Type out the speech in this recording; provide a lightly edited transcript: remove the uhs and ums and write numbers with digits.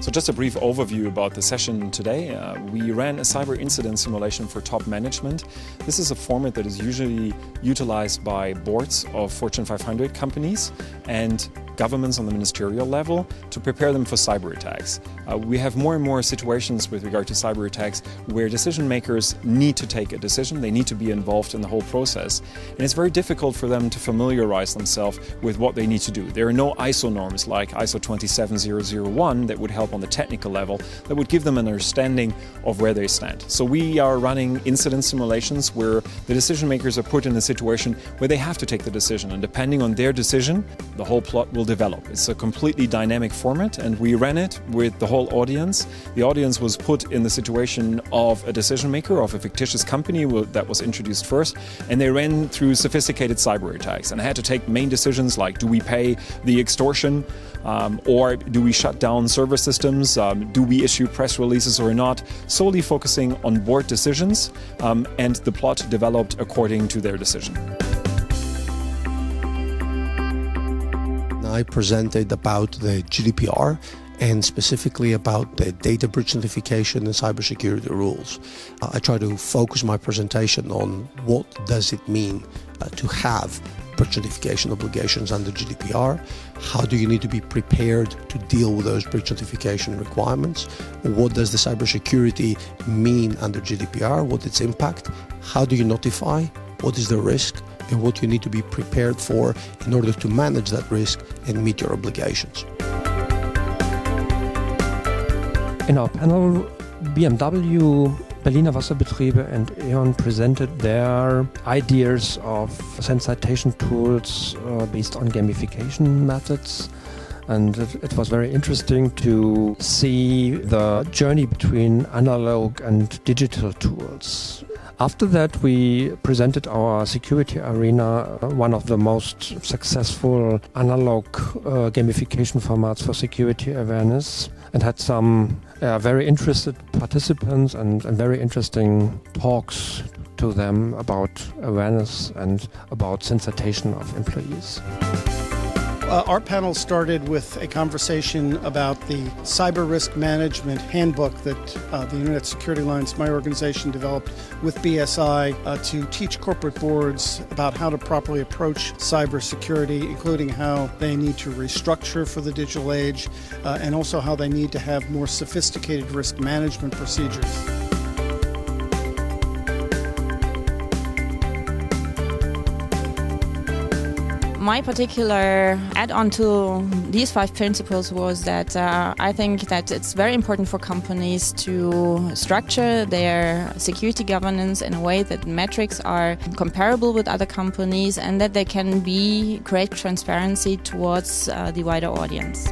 So just a brief overview about the session today. We ran a cyber incident simulation for top management. This is a format that is usually utilized by boards of Fortune 500 companies and governments on the ministerial level to prepare them for cyber attacks. We have more and more situations with regard to cyber attacks where decision makers need to take a decision, they need to be involved in the whole process. And it's very difficult for them to familiarize themselves with what they need to do. There are no ISO norms like ISO 27001 that would help on the technical level, that would give them an understanding of where they stand. So we are running incident simulations where the decision makers are put in a situation where they have to take the decision, and depending on their decision, the whole plot will develop. It's a completely dynamic format, and we ran it with the whole audience. The audience was put in the situation of a decision maker of a fictitious company that was introduced first, and they ran through sophisticated cyber attacks and had to take main decisions like, do we pay the extortion, or do we shut down server systems, do we issue press releases or not, solely focusing on board decisions, and the plot developed according to their decision. I presented about the GDPR and specifically about the data breach notification and cybersecurity rules. I try to focus my presentation on what does it mean to have breach notification obligations under GDPR, how do you need to be prepared to deal with those breach notification requirements, what does the cybersecurity mean under GDPR, what its impact, how do you notify, what is the risk, and what you need to be prepared for in order to manage that risk and meet your obligations. In our panel, BMW, Berliner Wasserbetriebe and E.ON presented their ideas of sensitization tools based on gamification methods. And it was very interesting to see the journey between analog and digital tools. After that, we presented our security arena, one of the most successful analog gamification formats for security awareness, and had some very interested participants and very interesting talks to them about awareness and about sensitization of employees. Our panel started with a conversation about the cyber risk management handbook that the Internet Security Alliance, my organization, developed with BSI to teach corporate boards about how to properly approach cybersecurity, including how they need to restructure for the digital age, and also how they need to have more sophisticated risk management procedures. My particular add-on to these 5 principles was that I think that it's very important for companies to structure their security governance in a way that metrics are comparable with other companies and that they can create transparency towards the wider audience.